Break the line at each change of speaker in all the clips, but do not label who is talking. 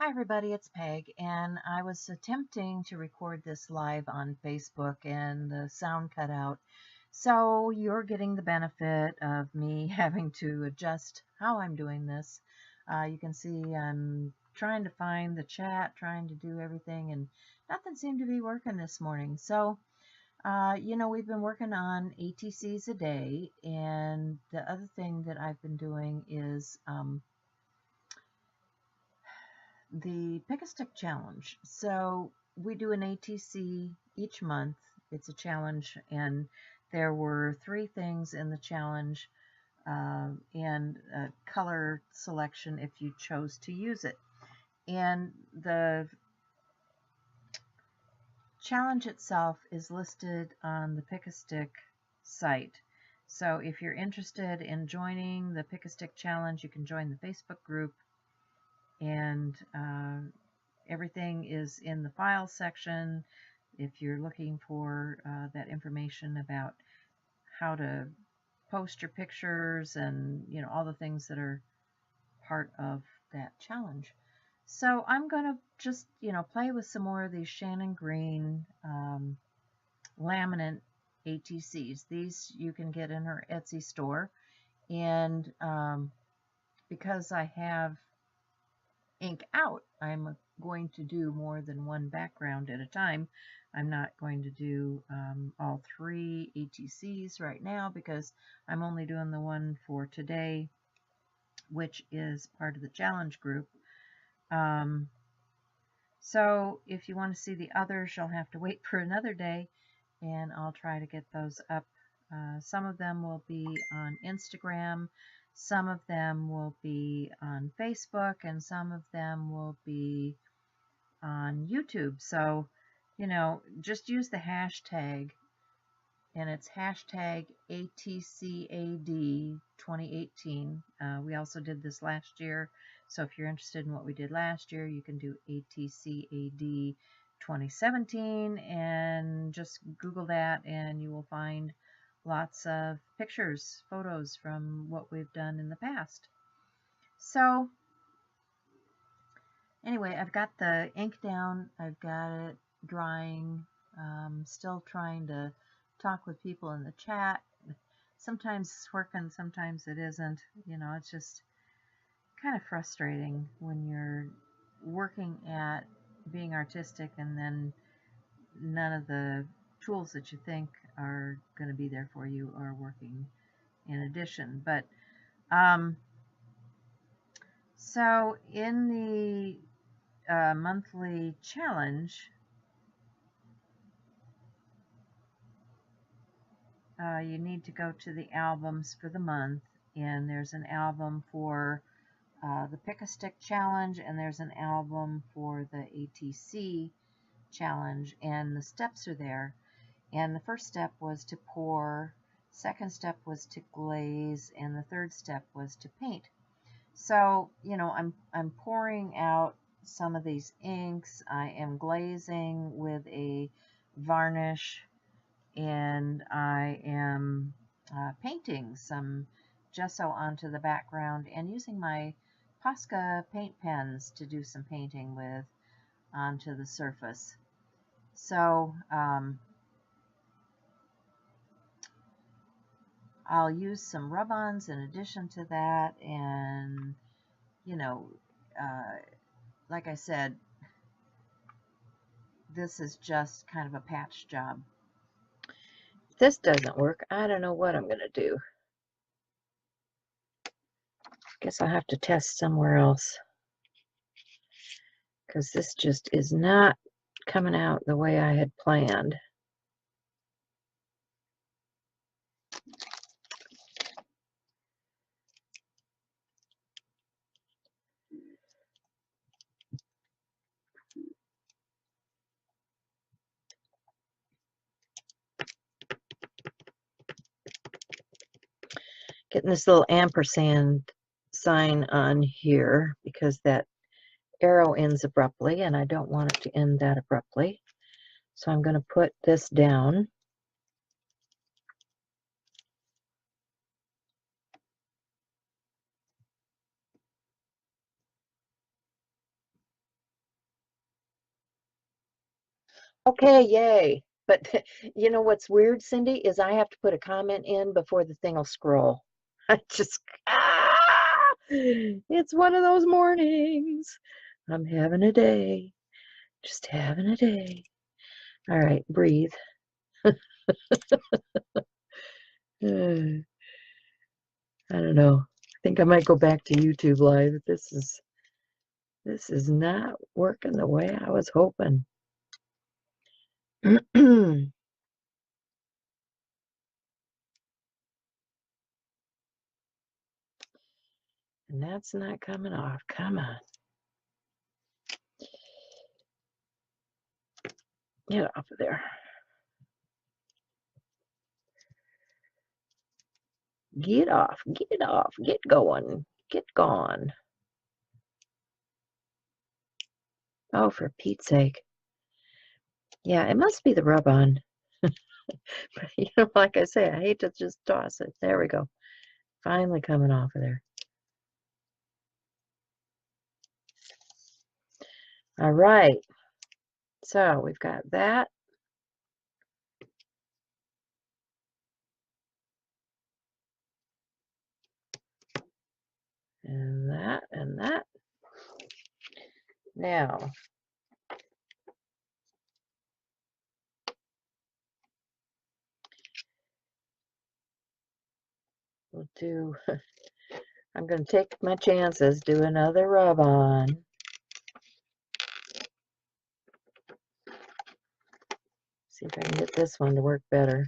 Hi everybody, it's Peg, and I was attempting to record this live on Facebook and the sound cut out. So you're getting the benefit of me having to adjust how I'm doing this. You can see I'm trying to find the chat, trying to do everything, and nothing seemed to be working this morning. So, we've been working on ATCs a day, and the other thing that I've been doing is the Pick a Stick Challenge. So we do an ATC each month. It's a challenge, and there were 3 things in the challenge and a color selection if you chose to use it. And the challenge itself is listed on the Pick a Stick site. So if you're interested in joining the Pick a Stick Challenge, you can join the Facebook group, and everything is in the files section if you're looking for that information about how to post your pictures and all the things that are part of that challenge. So I'm going to just play with some more of these Shannon Green laminate ATCs. These you can get in her Etsy store, and because I have ink out, I'm going to do more than one background at a time. I'm not going to do all 3 ATCs right now because I'm only doing the one for today, which is part of the challenge group. So if you want to see the others, you'll have to wait for another day, and I'll try to get those up. Some of them will be on Instagram, some of them will be on Facebook, and some of them will be on YouTube. So, just use the hashtag, and it's hashtag ATCAD 2018. We also did this last year, so if you're interested in what we did last year, you can do ATCAD 2017 and just Google that, and you will find lots of pictures, photos from what we've done in the past. So anyway, I've got the ink down, I've got it drying, still trying to talk with people in the chat. Sometimes it's working, sometimes it isn't. It's just kind of frustrating when you're working at being artistic and then none of the tools that you think are going to be there for you are working in addition. But so in the monthly challenge, you need to go to the albums for the month, and there's an album for the Pick a Stick Challenge, and there's an album for the ATC Challenge, and the steps are there. And the first step was to pour, second step was to glaze, and the third step was to paint. So, I'm pouring out some of these inks. I am glazing with a varnish, and I am painting some gesso onto the background and using my Posca paint pens to do some painting with onto the surface. So I'll use some rub-ons in addition to that, and like I said, this is just kind of a patch job. If this doesn't work, I don't know what I'm going to do. Guess I'll have to test somewhere else, because this just is not coming out the way I had planned. Getting this little ampersand sign on here because that arrow ends abruptly and I don't want it to end that abruptly. So I'm going to put this down.
Okay, yay. But you know what's weird, Cindy, is I have to put a comment in before the thing will scroll. I just, it's one of those mornings. I'm having a day, just having a day. All right, breathe. I don't know. I think I might go back to YouTube Live. This is not working the way I was hoping. And that's not coming off. Come on. Get off of there. Get off. Get off. Get going. Get gone. Oh, for Pete's sake. Yeah, it must be the rub-on. You know, like I say, I hate to just toss it. There we go. Finally coming off of there. All right. So we've got that. And that and that. Now, we'll do, I'm going to take my chances, do another rub-on. See if I can get this one to work better.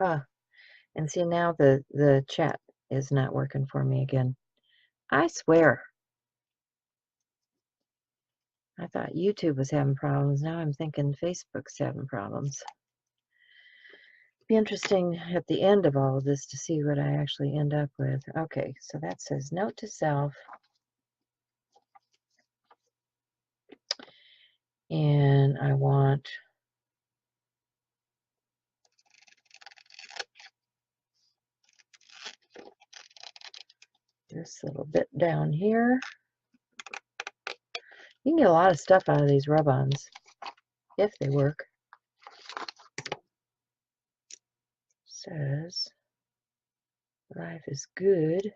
Huh. And see, now the chat is not working for me again. I swear. I thought YouTube was having problems. Now I'm thinking Facebook's having problems. Be interesting at the end of all of this to see what I actually end up with. Okay, so that says note to self. And I want this little bit down here. You can get a lot of stuff out of these rub-ons if they work. Says life is good.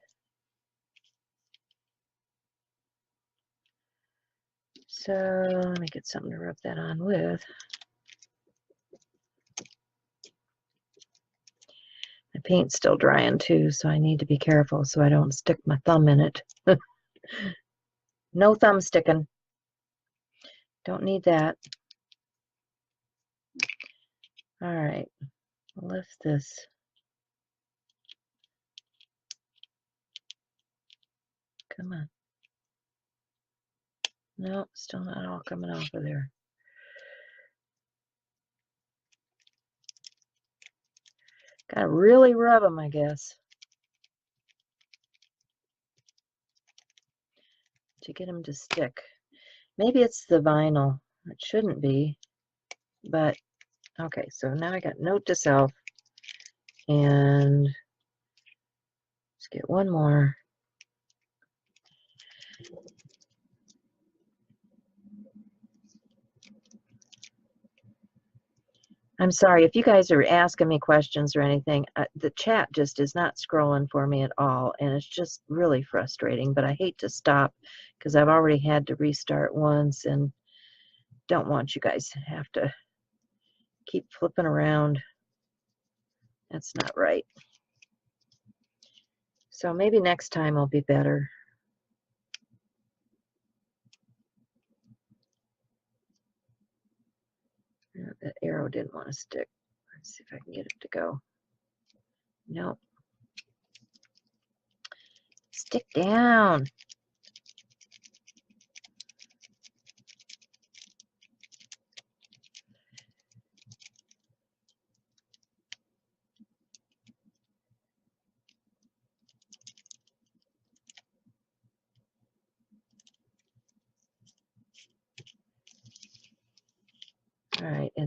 So let me get something to rub that on with. My paint's still drying too, so I need to be careful so I don't stick my thumb in it. No thumb sticking. Don't need that. All right, lift this. Come on. No, still not all coming off of there. Gotta really rub them, I guess, to get them to stick. Maybe it's the vinyl. It shouldn't be, but okay. So now I got note to self, and let's get one more. I'm sorry if you guys are asking me questions or anything. The chat just is not scrolling for me at all, and it's just really frustrating. But I hate to stop because I've already had to restart once, and don't want you guys to have to keep flipping around. That's not right. So maybe next time will be better. That arrow didn't want to stick. Let's see if I can get it to go. Nope. Stick down.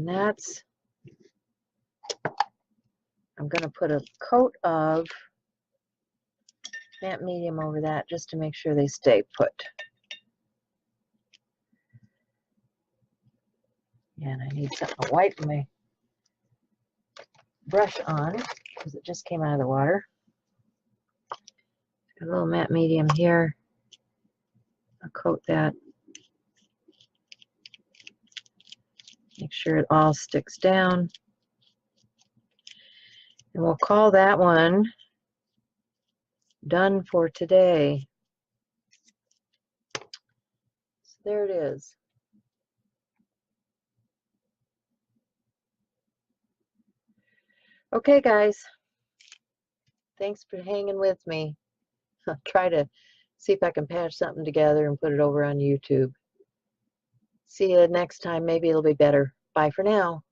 And that's, I'm going to put a coat of matte medium over that just to make sure they stay put. And I need something to wipe my brush on because it just came out of the water. Got a little matte medium here. I'll coat that. Make sure it all sticks down. And we'll call that one done for today. So there it is. Okay, guys. Thanks for hanging with me. I'll try to see if I can patch something together and put it over on YouTube. See you next time. Maybe it'll be better. Bye for now.